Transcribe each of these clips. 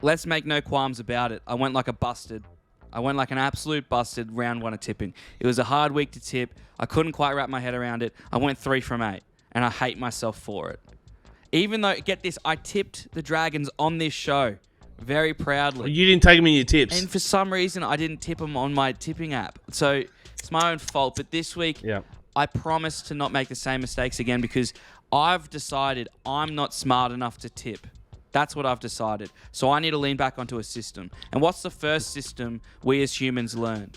let's make no qualms about it. I went like an absolute busted round one of tipping. It was a hard week to tip. I couldn't quite wrap my head around it. I went 3 from 8, and I hate myself for it. Even though, get this, I tipped the Dragons on this show very proudly. You didn't take them in your tips. And for some reason, I didn't tip them on my tipping app. So it's my own fault. But this week, I promise to not make the same mistakes again because I've decided I'm not smart enough to tip. That's what I've decided. So I need to lean back onto a system. And what's the first system we as humans learn?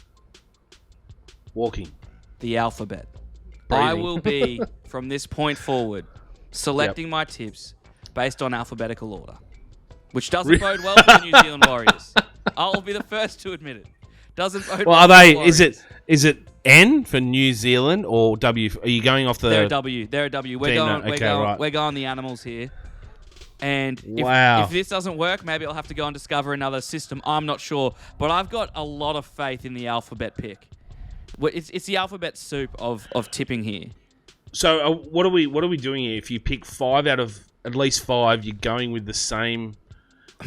Walking. The alphabet. Breathing. I will be, from this point forward, selecting my tips based on alphabetical order, which doesn't bode well for the New Zealand Warriors. I'll be the first to admit it. Doesn't bode well. Are they? For the Warriors. Is it N for New Zealand or W? Are you going off the? They're a W. They're a W. We're going the animals here. And if this doesn't work, maybe I'll have to go and discover another system. I'm not sure, but I've got a lot of faith in the alphabet pick. It's the alphabet soup of tipping here. So what are we doing here? If you pick 5 out of at least 5, you're going with the same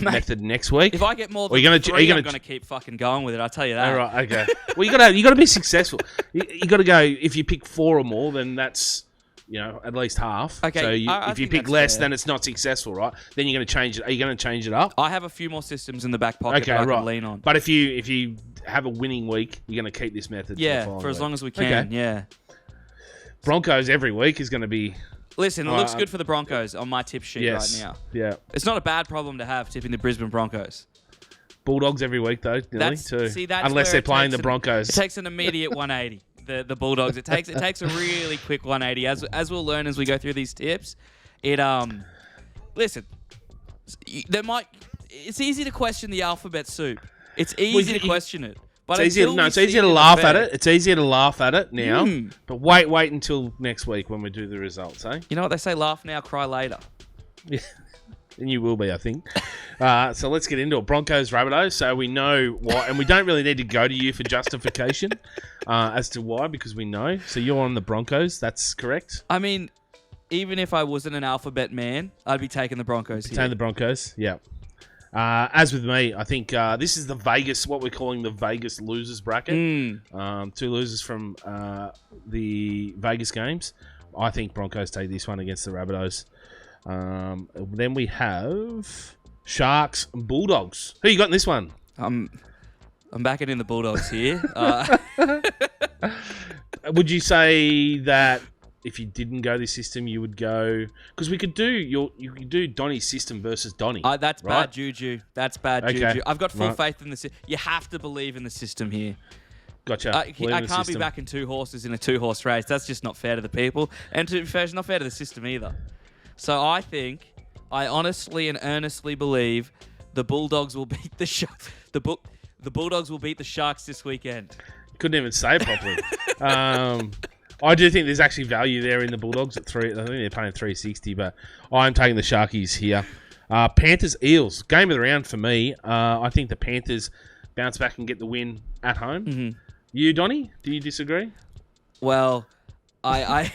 method next week. If I get more than 3, I'm going to keep fucking going with it. I'll tell you that. All right, okay. Well, you got to be successful. You got to go. If you pick 4 or more, then that's at least half. Okay. So if you pick less, then it's not successful, right? Then you're going to change it. Are you going to change it up? I have a few more systems in the back pocket that I can lean on. But if you have a winning week, you're going to keep this method. For as long as we can. Okay. Yeah. Broncos every week is going to be. Listen, it looks good for the Broncos on my tip sheet right now. Yeah. It's not a bad problem to have tipping the Brisbane Broncos. Bulldogs every week though, nearly too. That's unless they're playing the Broncos. It takes an immediate 180. The Bulldogs. It takes a really quick 180. As we'll learn as we go through these tips. Listen, it's easy to question the alphabet soup. It's easy to question it. But it's easier to laugh at it. It's easier to laugh at it now. But wait until next week when we do the results, eh? You know what they say? Laugh now, cry later. Yeah. And you will be, I think. So let's get into it. Broncos, Rabbitohs. So we know why. And we don't really need to go to you for justification as to why, because we know. So you're on the Broncos. That's correct? I mean, even if I wasn't an alphabet man, I'd be taking the Broncos here. Taking the Broncos, yeah. As with me, I think this is the Vegas, what we're calling the Vegas losers bracket. 2 losers from the Vegas games. I think Broncos take this one against the Rabbitohs. Then we have Sharks and Bulldogs. Who you got in this one? I'm backing in the Bulldogs here. Would you say that if you didn't go this system, you would go... Because we could do you could do Donny's system versus Donny. That's right? Bad juju. That's bad juju. I've got full faith in the system. You have to believe in the system here. Gotcha. I can't be backing 2 horses in a 2-horse race. That's just not fair to the people. And to be fair, it's not fair to the system either. So I honestly and earnestly believe the Bulldogs will beat the Sharks. The Bulldogs will beat the Sharks this weekend. Couldn't even say it properly. I do think there's actually value there in the Bulldogs at 3. I think they're paying 360, but I'm taking the Sharkies here. Panthers Eels, game of the round for me. I think the Panthers bounce back and get the win at home. Mm-hmm. You, Donny, do you disagree? Well, I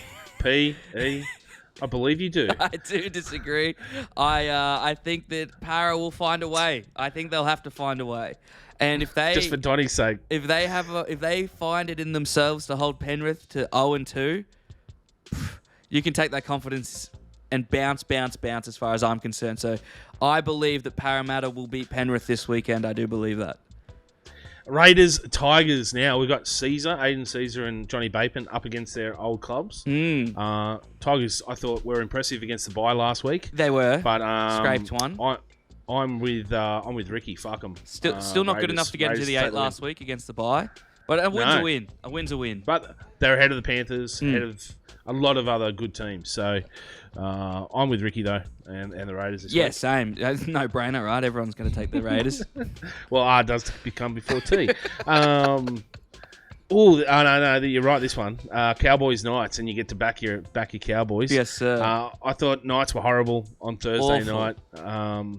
I believe you do. I do disagree. I think that Parra will find a way. I think they'll have to find a way. And if they just for Donny's sake, if they find it in themselves to hold Penrith to 0-2, you can take that confidence and bounce as far as I'm concerned. So I believe that Parramatta will beat Penrith this weekend. I do believe that. Raiders, Tigers now. We've got Aiden Caesar and Johnny Bateman up against their old clubs. Tigers, I thought, were impressive against the bye last week. They were. But scraped one. I'm with Ricky. Fuck them. Still not Raiders, good enough to get into the 8 last week against the bye. But a win's a win. A win's a win. But they're ahead of the Panthers, ahead of a lot of other good teams. So I'm with Ricky, though, and the Raiders this week. Same. It's no brainer, right? Everyone's going to take the Raiders. Well, R does become before T. No, you're right, this one. Cowboys Knights, and you get to back your Cowboys. Yes, sir. I thought Knights were horrible on Thursday night.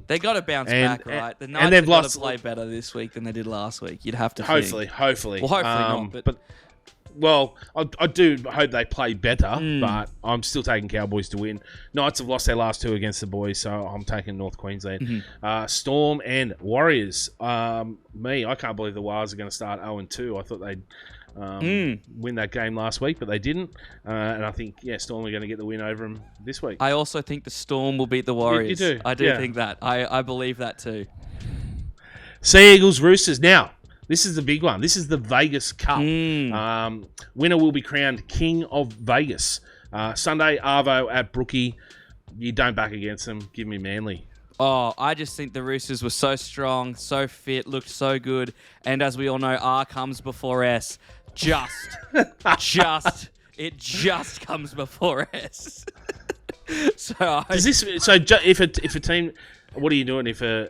They got to bounce back, right? The Knights have got to play better this week than they did last week. You'd have to Hopefully. Well, hopefully not. But Well, I do hope they play better, but I'm still taking Cowboys to win. Knights have lost their last 2 against the boys, so I'm taking North Queensland. Storm and Warriors. I can't believe the Wars are going to start 0-2. I thought they'd win that game last week, but they didn't. And I think, Storm are going to get the win over them this week. I also think the Storm will beat the Warriors. You do? I do think that. I believe that too. Sea Eagles, Roosters. Now, this is the big one. This is the Vegas Cup. Winner will be crowned King of Vegas. Sunday, Arvo at Brookie. You don't back against them. Give me Manly. Oh, I just think the Roosters were so strong, so fit, looked so good. And as we all know, R comes before S. It just comes before S. If a team... What are you doing if a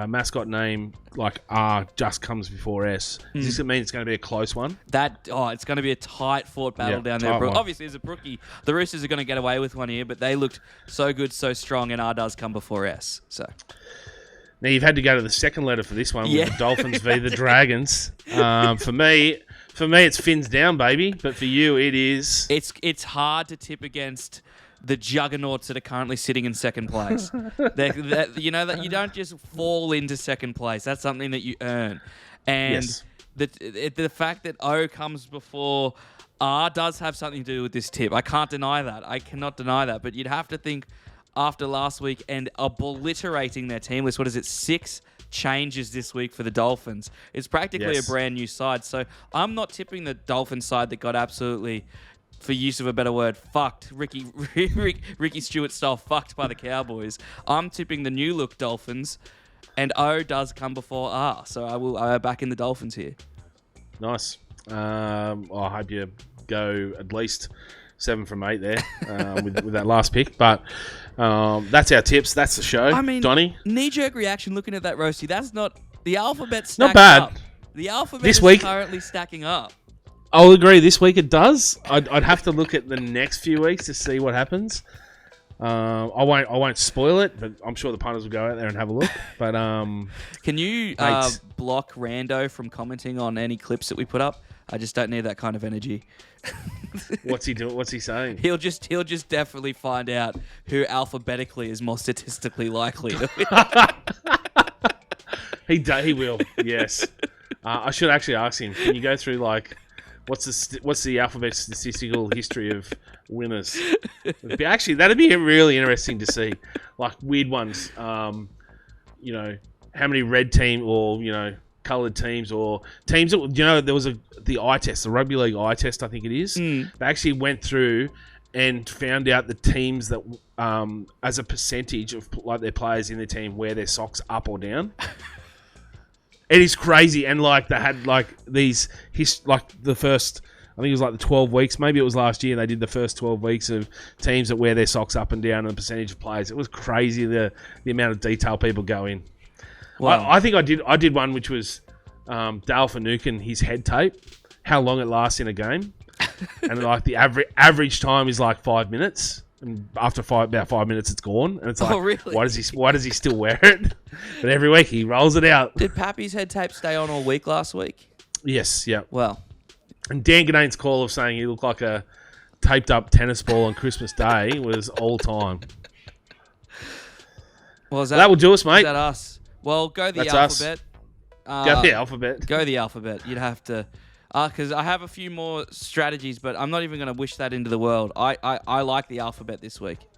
mascot name like R just comes before S? Does this mean it's going to be a close one? It's going to be a tight fought battle down there. Obviously, as a Brookie, the Roosters are going to get away with one here, but they looked so good, so strong, and R does come before S. So now you've had to go to the second letter for this one with the Dolphins v the Dragons. For me, it's Phins down, baby. But for you, it is. It's hard to tip against the juggernauts that are currently sitting in second place. That you don't just fall into second place. That's something that you earn. And the fact that O comes before R does have something to do with this tip. I can't deny that. I cannot deny that. But you'd have to think after last week and obliterating their team list, 6 changes this week for the Dolphins. It's practically a brand new side. So I'm not tipping the Dolphins side that got absolutely, for use of a better word, fucked. Ricky Stewart style fucked by the Cowboys. I'm tipping the new look Dolphins, and O does come before R. So I back in the Dolphins here. Nice. I hope you go at least 7 from 8 there with that last pick. But that's our tips. That's the show. I mean, Donny? Knee-jerk reaction looking at that, Roasty. That's not... The alphabet stacks not bad. Up. The alphabet this is week, currently stacking up. I'll agree. This week it does. I'd have to look at the next few weeks to see what happens. I won't spoil it, but I'm sure the punters will go out there and have a look. But can you block Rando from commenting on any clips that we put up? I just don't need that kind of energy. What's he doing? What's he saying? He'll just definitely find out who alphabetically is more statistically likely to win. He will. Yes. I should actually ask him. Can you go through what's the alphabet statistical history of winners? That'd be really interesting to see. Like weird ones. How many red team or coloured teams or teams that there was the eye test, the rugby league eye test, I think it is. They actually went through and found out the teams that as a percentage of their players in their team wear their socks up or down. It is crazy, and they had these the first, I think it was the 12 weeks, maybe it was last year. They did the first 12 weeks of teams that wear their socks up and down and the percentage of players. It was crazy the amount of detail people go in. Wow. I think I did one which was Dale Finucane, his head tape, how long it lasts in a game, and the average time is 5 minutes. And after about 5 minutes, it's gone. And it's really? Why does he still wear it? But every week he rolls it out. Did Pappy's head tape stay on all week last week? Yes, yeah. Well. And Dan Gadane's call of saying he looked like a taped up tennis ball on Christmas Day was all time. Well, that will do us, mate. Is that us? Well, go the alphabet. Go the alphabet. Go the alphabet. You'd have to... Because I have a few more strategies, but I'm not even going to wish that into the world. I like the alphabet this week.